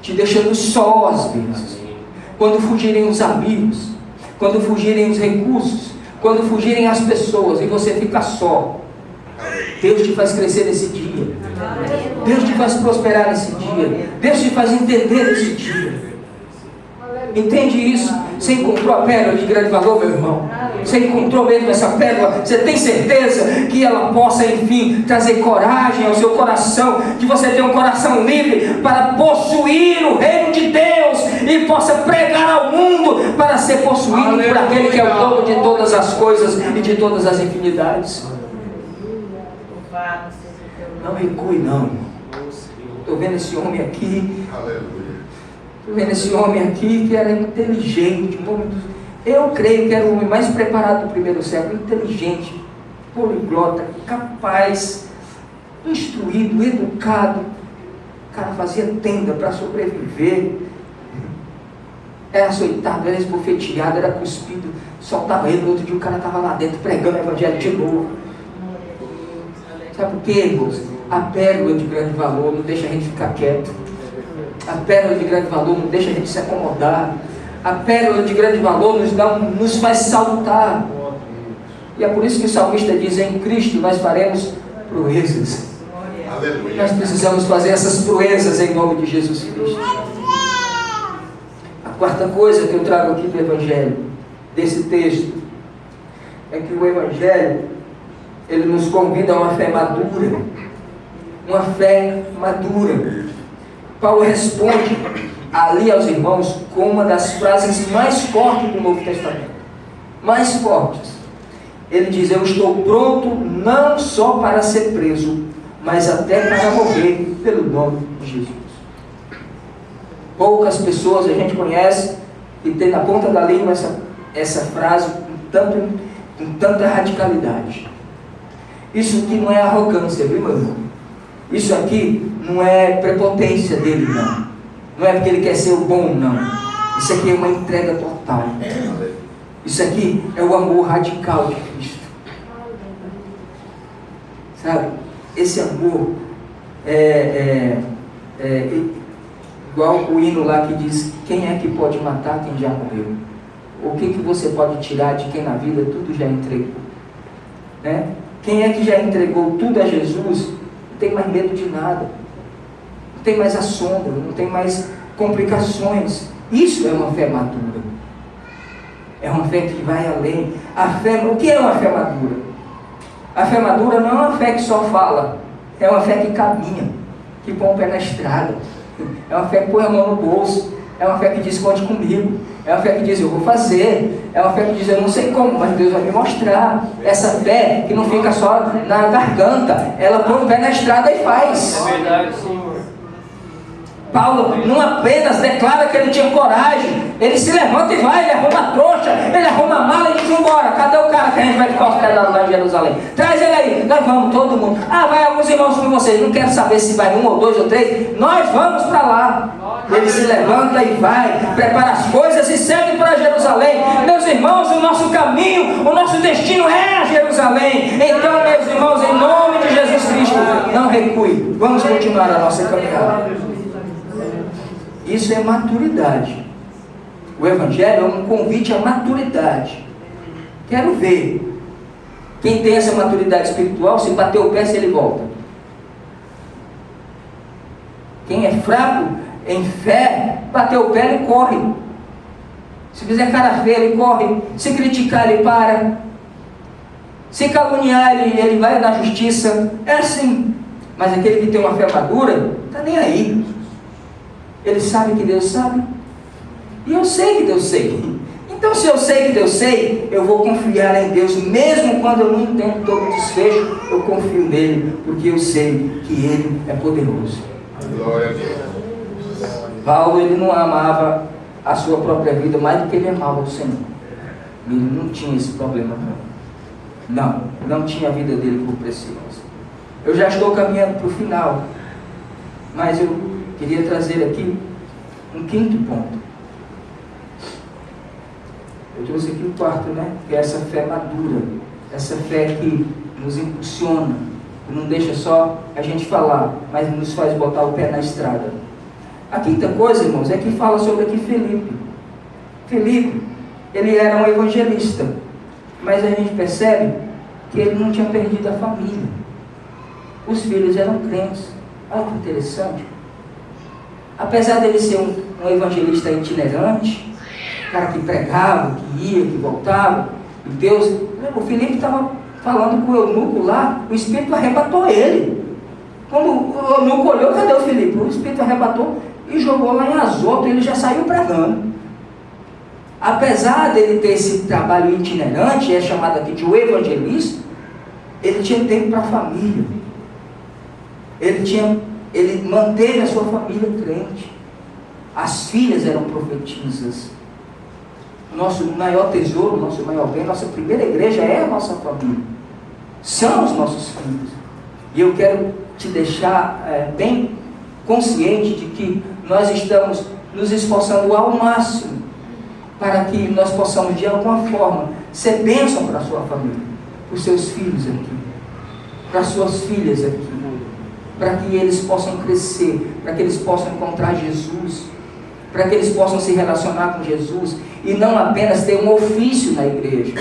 [SPEAKER 1] te deixando só às vezes. Quando fugirem os amigos, quando fugirem os recursos, quando fugirem as pessoas e você fica só, Deus te faz crescer nesse dia. Deus te faz prosperar nesse dia. Deus te faz entender nesse dia. Entende isso? Você encontrou a pérola de grande valor, meu irmão? Você encontrou mesmo essa pérola? Você tem certeza que ela possa, enfim, trazer coragem ao seu coração, que você tenha um coração livre para possuir o reino de Deus e possa pregar ao mundo para ser possuído por aquele que é o dono de todas as coisas e de todas as infinidades. Não recue não, irmão. Estou vendo esse homem aqui. Estou vendo esse homem aqui que era inteligente. Eu creio que era o homem mais preparado do primeiro século. Inteligente, poliglota, capaz, instruído, educado. O cara fazia tenda para sobreviver. Era açoitado, era esbofeteado, era cuspido. Soltava ele, no outro dia o cara estava lá dentro pregando o evangelho de novo. Sabe por quê, irmãos? A pérola de grande valor não deixa a gente ficar quieto. A pérola de grande valor não deixa a gente se acomodar. A pérola de grande valor nos faz saltar. E é por isso que o salmista diz: em Cristo nós faremos proezas. Nós precisamos fazer essas proezas em nome de Jesus Cristo. A quarta coisa que eu trago aqui do Evangelho, desse texto, é que o Evangelho, ele nos convida a uma fé madura. Uma fé madura. Paulo responde ali aos irmãos com uma das frases mais fortes do Novo Testamento. Mais fortes. Ele diz: eu estou pronto não só para ser preso, mas até para morrer pelo nome de Jesus. Poucas pessoas a gente conhece e tem na ponta da língua essa frase com tanta radicalidade. Isso aqui não é arrogância, viu, meu irmão? Isso aqui não é prepotência dele, não. Não é porque ele quer ser o bom, não. Isso aqui é uma entrega total. Isso aqui é o amor radical de Cristo. Sabe? Esse amor igual o hino lá que diz: quem é que pode matar quem já morreu? O que você pode tirar de quem na vida tudo já entregou? Né? Quem é que já entregou tudo a Jesus? Não tem mais medo de nada, não tem mais assombro, não tem mais complicações. Isso é uma fé madura. É uma fé que vai além. O que é uma fé madura? A fé madura não é uma fé que só fala, é uma fé que caminha, que põe o pé na estrada, é uma fé que põe a mão no bolso, É uma fé que diz, conte comigo. É uma fé que diz, eu vou fazer. É uma fé que diz, eu não sei como, mas Deus vai me mostrar. Essa fé que não fica só na garganta, ela põe o pé na estrada e faz.
[SPEAKER 3] É verdade, Senhor.
[SPEAKER 1] Paulo não apenas declara que ele tinha coragem, ele se levanta e vai, ele arruma a trouxa, ele arruma a mala e diz, embora, cadê o cara que a gente vai ficar hospedado lá em Jerusalém? Traz ele aí, nós vamos, todo mundo. Ah, vai alguns irmãos com vocês, não quero saber se vai 1 ou 2 ou 3, nós vamos para lá. Ele se levanta e vai, prepara as coisas e segue para Jerusalém. Meus irmãos, o nosso caminho, o nosso destino é a Jerusalém. Então, meus irmãos, em nome de Jesus Cristo, não recue, vamos continuar a nossa caminhada. Isso é maturidade. O Evangelho é um convite à maturidade. Quero ver quem tem essa maturidade espiritual, se bater o pé, se ele volta. Quem é fraco em fé, bater o pé, ele corre. Se fizer cara feia, ele corre. Se criticar, ele para. Se caluniar, ele vai na justiça. É assim. Mas aquele que tem uma fé madura, está nem aí. Ele sabe que Deus sabe. E eu sei que Deus sei. Então, se eu sei que Deus sei, eu vou confiar em Deus. Mesmo quando eu não entendo todo o desfecho, eu confio nele. Porque eu sei que Ele é poderoso.
[SPEAKER 2] Glória a Deus.
[SPEAKER 1] Paulo, ele não amava a sua própria vida mais do que ele amava o Senhor. Ele não tinha esse problema. Não tinha a vida dele por preciosa. Eu já estou caminhando para o final. Mas eu queria trazer aqui um quinto ponto. Eu trouxe aqui o quarto, né? Que é essa fé madura. Essa fé que nos impulsiona. Que não deixa só a gente falar, mas nos faz botar o pé na estrada. A quinta coisa, irmãos, é que fala sobre aqui Filipe. Filipe, ele era um evangelista. Mas a gente percebe que ele não tinha perdido a família. Os filhos eram crentes. Olha que interessante. Apesar dele ser um evangelista itinerante, cara que pregava, que ia, que voltava, e Deus, o Filipe estava falando com o eunuco lá, o Espírito arrebatou ele. Quando o eunuco olhou, cadê o Filipe? O Espírito arrebatou e jogou lá em Azoto, ele já saiu pregando. Apesar dele ter esse trabalho itinerante, é chamado aqui de o evangelista, ele tinha tempo para a família. Ele manteve a sua família crente. As filhas eram profetisas. Nosso maior tesouro, nosso maior bem, nossa primeira igreja é a nossa família. São os nossos filhos. E eu quero te deixar bem consciente de que nós estamos nos esforçando ao máximo para que nós possamos de alguma forma ser bênção para a sua família, para os seus filhos aqui, para as suas filhas aqui, para que eles possam crescer, para que eles possam encontrar Jesus, para que eles possam se relacionar com Jesus e não apenas ter um ofício na igreja.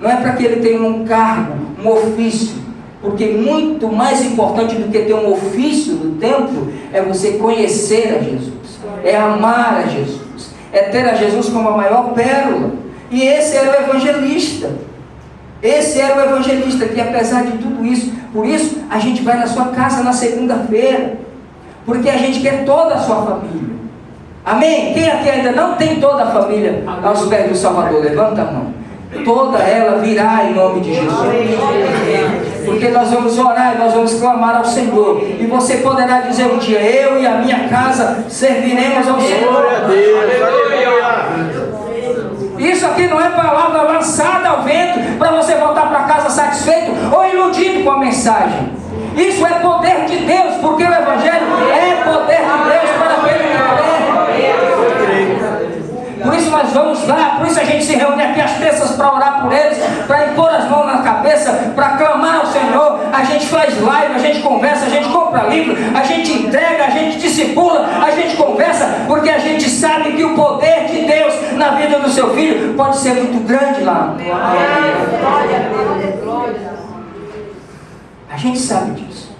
[SPEAKER 1] Não é para que ele tenha um cargo, um ofício, porque muito mais importante do que ter um ofício no templo é você conhecer a Jesus, é amar a Jesus, é ter a Jesus como a maior pérola. E esse era o evangelista. Esse era o evangelista que, apesar de tudo isso, por isso a gente vai na sua casa na segunda-feira, porque a gente quer toda a sua família. Amém? Quem aqui ainda não tem toda a família aos pés do Salvador, levanta a mão. Toda ela virá em nome de Jesus. Porque nós vamos orar e nós vamos clamar ao Senhor. E você poderá dizer um dia: eu e a minha casa serviremos ao Senhor. Isso aqui não é palavra lançada ao vento para você voltar para casa satisfeito ou iludido com a mensagem. Isso é poder de Deus, porque o Evangelho é poder de Deus para aquele que crê. Por isso nós vamos lá, por isso a gente se reúne aqui às terças para orar por eles, para impor as mãos na cabeça, para clamar ao Senhor. A gente faz live, a gente conversa, a gente compra livro, a gente entrega, a gente discipula, a gente conversa, porque a gente sabe que o poder de Deus na vida do seu filho pode ser muito grande lá. A gente sabe disso.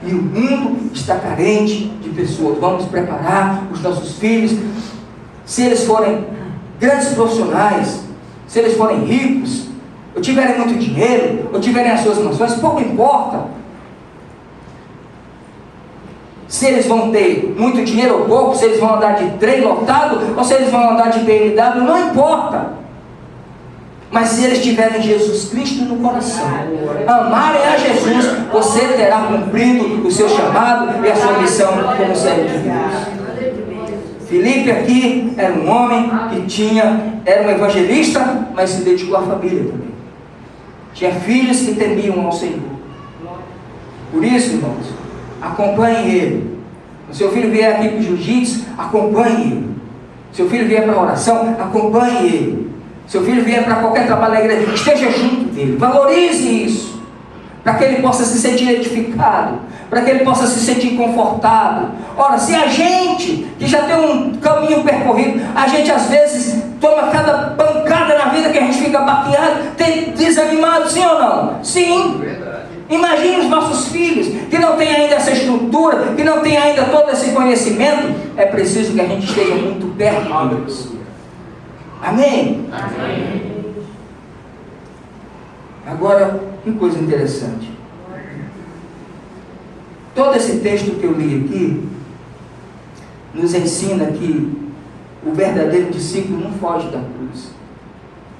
[SPEAKER 1] E o mundo está carente de pessoas. Vamos preparar os nossos filhos. Se eles forem grandes profissionais, se eles forem ricos, ou tiverem muito dinheiro, ou tiverem as suas mansões, pouco importa. Se eles vão ter muito dinheiro ou pouco, se eles vão andar de trem lotado, ou se eles vão andar de BMW, não importa. Mas se eles tiverem Jesus Cristo no coração, amarem a Jesus, você terá cumprido o seu chamado e a sua missão como servo de Deus. Filipe aqui era um homem que era um evangelista, mas se dedicou à família também. Tinha filhos que temiam ao Senhor. Por isso, irmãos, acompanhe ele. Se seu filho vier aqui para o jiu-jitsu, acompanhe ele. Se seu filho vier para a oração, acompanhe ele. Seu filho vier para qualquer trabalho da igreja, esteja junto dele, valorize isso, para que ele possa se sentir edificado, para que ele possa se sentir confortado. Ora, se a gente, que já tem um caminho percorrido, a gente às vezes toma cada pancada na vida que a gente fica baqueado, desanimado, sim ou não? Sim. Imagine os nossos filhos, que não têm ainda essa estrutura, que não têm ainda todo esse conhecimento. É preciso que a gente esteja muito perto deles. Amém? Amém. Agora, que coisa interessante. Todo esse texto que eu li aqui nos ensina que o verdadeiro discípulo não foge da cruz,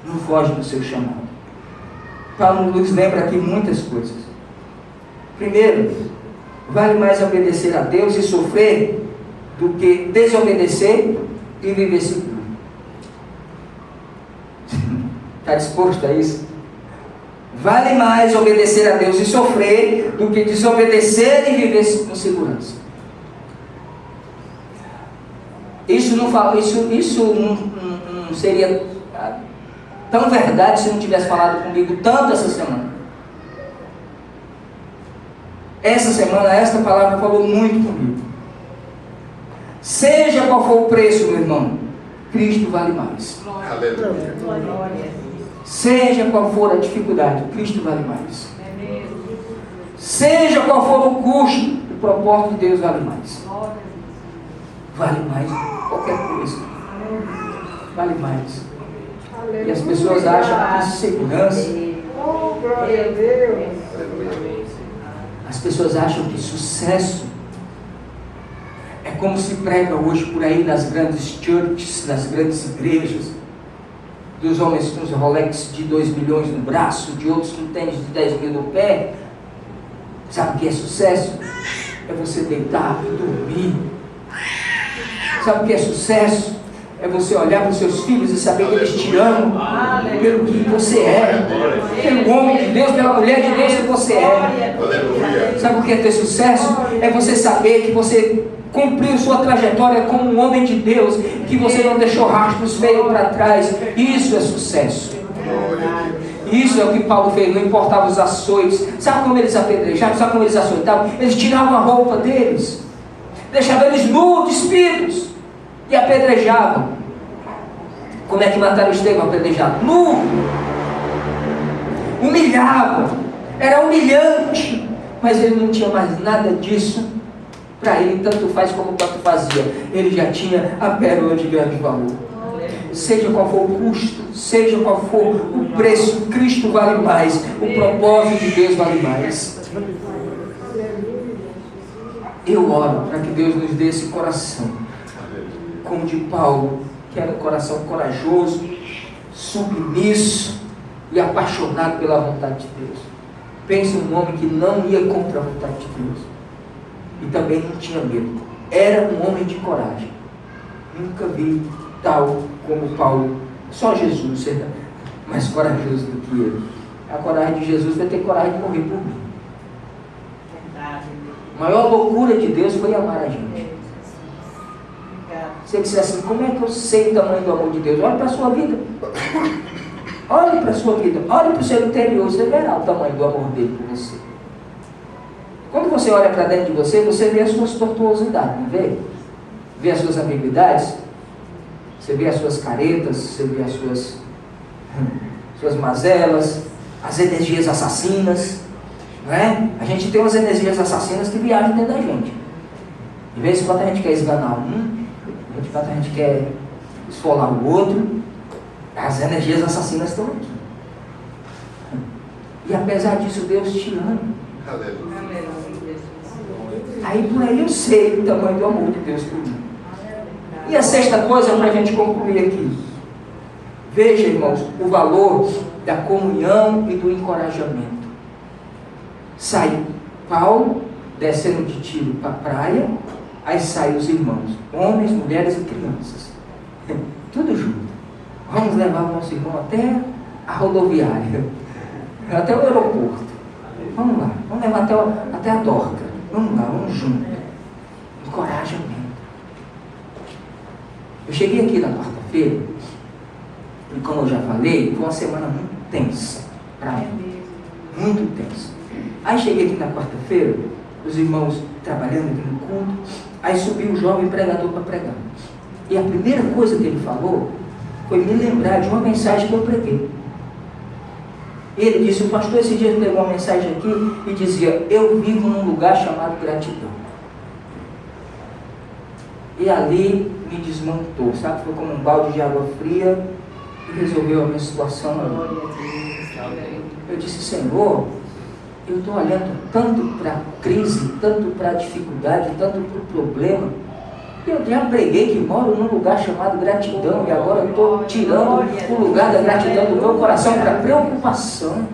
[SPEAKER 1] não foge do seu chamado. Paulo nos lembra aqui muitas coisas. Primeiro, vale mais obedecer a Deus e sofrer do que desobedecer e viver seguro. Está disposto a isso? Vale mais obedecer a Deus e sofrer do que desobedecer e viver com segurança. Isso não seria tão verdade se não tivesse falado comigo tanto essa semana. Essa semana, esta palavra falou muito comigo. Seja qual for o preço, meu irmão, Cristo vale mais.
[SPEAKER 2] Aleluia.
[SPEAKER 1] Seja qual for a dificuldade, Cristo vale mais. Seja qual for o custo, o propósito de Deus vale mais. Vale mais qualquer coisa. Vale mais. E as pessoas acham que segurança. As pessoas acham que sucesso é como se prega hoje por aí nas grandes churches, nas grandes igrejas, dos homens com os Rolex de 2 milhões no braço, de outros com tênis de 10 mil no pé. Sabe o que é sucesso? É você deitar e dormir. Sabe o que é sucesso? É você olhar para os seus filhos e saber que eles te amam pelo que você é, pelo homem de Deus, pela mulher de Deus que você é. Sabe o que é ter sucesso? É você saber que você cumpriu sua trajetória como um homem de Deus, que você não deixou rastros feios para trás. Isso é sucesso. Isso é o que Paulo fez, não importava os açoites. Sabe como eles apedrejavam? Sabe como eles açoitavam? Eles tiravam a roupa deles, deixavam eles nus, despidos, e apedrejavam. Como é que mataram Estevão? Apedrejado, nu. Humilhavam. Era humilhante, mas ele não tinha mais nada disso. Para ele tanto faz como tanto fazia. Ele já tinha a pérola de grande valor. Seja qual for o custo, seja qual for o preço, Cristo vale mais. O propósito de Deus vale mais. Eu oro para que Deus nos dê esse coração, como de Paulo, que era um coração corajoso, submisso e apaixonado pela vontade de Deus. Pense num homem que não ia contra a vontade de Deus e também não tinha medo. Era um homem de coragem. Nunca vi tal como Paulo. Só Jesus era mais corajoso do que ele. A coragem de Jesus foi ter coragem de morrer por mim. A maior loucura de Deus foi amar a gente. Você disser assim, como é que eu sei o tamanho do amor de Deus? Olhe para a sua vida. Olhe para a sua vida. Olhe para o seu interior. Você verá o tamanho do amor dele por você. Quando você olha para dentro de você, você vê as suas tortuosidades, não vê? Vê as suas ambiguidades. Você vê as suas caretas. Você vê as suas mazelas. As energias assassinas. Não é? A gente tem umas energias assassinas que viajam dentro da gente. De vez em quando a gente quer esganar um, de vez em quando a gente quer esfolar o outro. As energias assassinas estão aqui. E apesar disso, Deus te ama. Aí por aí eu sei o tamanho do amor de Deus por mim. E a sexta coisa para a gente concluir aqui. Veja, irmãos, o valor da comunhão e do encorajamento. Sai Paulo descendo de Tiro para a praia, aí saem os irmãos, homens, mulheres e crianças. Tudo junto. Vamos levar o nosso irmão até a rodoviária, até o aeroporto. Vamos lá, vamos levar até a Dorca. Vamos lá, vamos junto. Encorajamento. Eu cheguei aqui na quarta-feira, e como eu já falei, foi uma semana muito tensa para mim. Muito tensa. Aí cheguei aqui na quarta-feira, os irmãos trabalhando aqui no culto, aí subiu o jovem pregador para pregar. E a primeira coisa que ele falou foi me lembrar de uma mensagem que eu preguei. Ele disse: o pastor esse dia pegou uma mensagem aqui e dizia: eu vivo num lugar chamado gratidão. E ali me desmontou, sabe? Foi como um balde de água fria e resolveu a minha situação ali. Eu disse: Senhor, eu estou olhando tanto para a crise, tanto para a dificuldade, tanto para o problema. Eu já preguei que moro num lugar chamado gratidão e agora eu estou tirando o lugar da gratidão do meu coração para preocupação.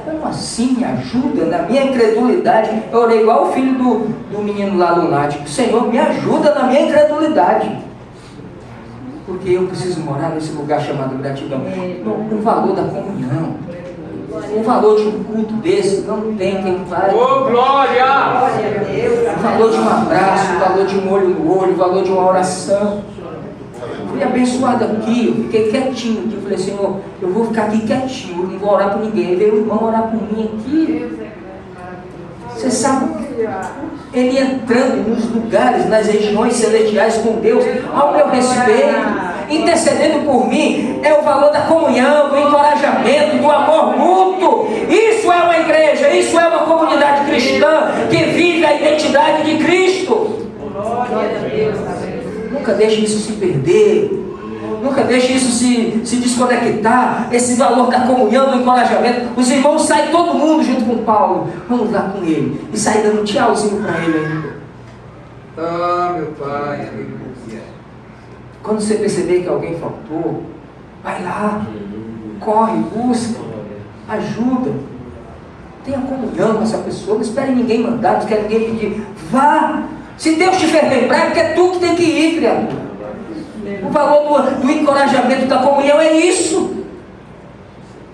[SPEAKER 1] Como assim? Me ajuda na minha incredulidade. Eu orei igual o filho do menino lá lunático: Senhor, me ajuda na minha incredulidade, porque eu preciso morar nesse lugar chamado gratidão. O valor da comunhão, o valor de um culto desse não tem quem faz.
[SPEAKER 3] Ô, glória!
[SPEAKER 1] O valor de um abraço, o valor de um olho no olho, o valor de uma oração. Fui abençoado aqui, eu fiquei quietinho aqui. Eu falei: Senhor, eu vou ficar aqui quietinho, eu não vou orar por ninguém. Aí veio o irmão orar por mim aqui. Você sabe, ele entrando nos lugares, nas regiões celestiais com Deus, ao meu respeito, intercedendo por mim. É o valor da comunhão, do encorajamento, do amor mútuo. Isso é uma igreja, isso é uma comunidade cristã que vive a identidade de Cristo. Nunca deixe isso se perder. Nunca deixe isso se desconectar. Esse valor da comunhão, do encorajamento. Os irmãos saem todo mundo junto com Paulo. Vamos lá com ele. E saem dando um tchauzinho para ele ainda. Ah, meu pai, aleluia. Quando você perceber que alguém faltou, vai lá, corre, busca, ajuda. Tenha comunhão com essa pessoa. Não espere ninguém mandar, não espere ninguém pedir. Vá. Se Deus te fez lembrar, é porque é tu que tem que ir, criatura. O valor do encorajamento, da comunhão é isso.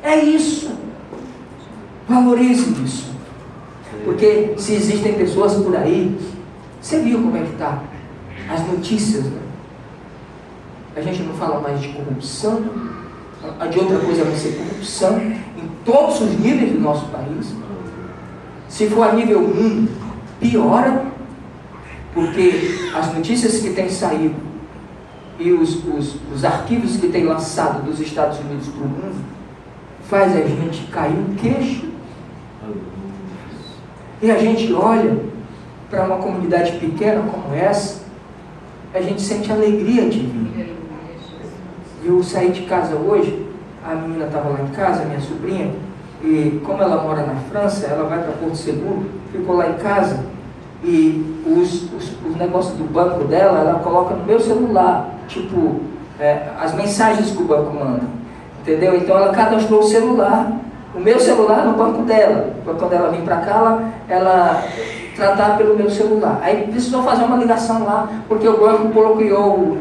[SPEAKER 1] É isso. Valorize isso. Porque se existem pessoas por aí, você viu como é que está as notícias, né? A gente não fala mais de corrupção, de outra coisa vai ser corrupção em todos os níveis do nosso país. Se for a nível 1, piora, porque as notícias que têm saído e os arquivos que têm lançado dos Estados Unidos para o mundo faz a gente cair no queixo. E a gente olha para uma comunidade pequena como essa, a gente sente alegria de vir. Eu saí de casa hoje, a menina estava lá em casa, minha sobrinha, e como ela mora na França, ela vai para Porto Seguro, ficou lá em casa, e os negócios do banco dela, ela coloca no meu celular, tipo, as mensagens que o banco manda, entendeu? Então ela cadastrou o celular, o meu celular no banco dela, para quando ela vir para cá, ela tratar pelo meu celular. Aí precisou fazer uma ligação lá, porque o banco bloqueou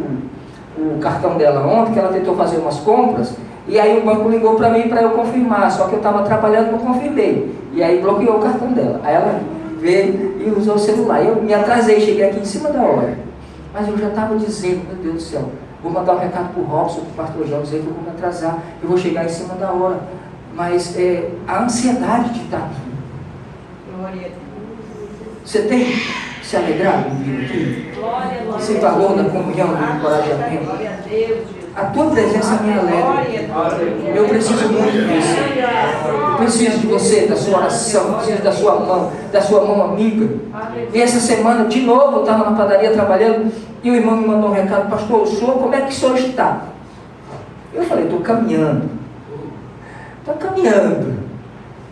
[SPEAKER 1] o cartão dela ontem, que ela tentou fazer umas compras, e aí o banco ligou para mim para eu confirmar, só que eu estava trabalhando, não confirmei, e aí bloqueou o cartão dela. Aí ela veio e usou o celular. Eu me atrasei, cheguei aqui em cima da hora, mas eu já estava dizendo: meu Deus do céu, vou mandar um recado para o Robson, para o pastor João, dizer que eu vou me atrasar, eu vou chegar em cima da hora. Mas a ansiedade de estar aqui. Você tem se alegrado em vir aqui? Esse valor da comunhão, do encorajamento. A tua presença me alegra. Eu preciso muito disso. Eu preciso de você, da sua oração, eu preciso da sua mão amiga. E essa semana, de novo, eu estava na padaria trabalhando e o irmão me mandou um recado: pastor, o senhor, como é que o senhor está? Eu falei: estou caminhando. Estou caminhando.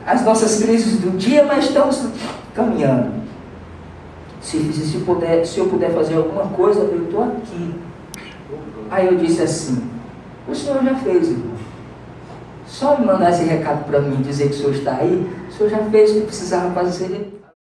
[SPEAKER 1] As nossas crises do dia, mas estamos caminhando. Se eu puder fazer alguma coisa, eu estou aqui. Aí eu disse assim: o senhor já fez, irmão. Só me mandar esse recado para mim, dizer que o senhor está aí, o senhor já fez o que precisava fazer.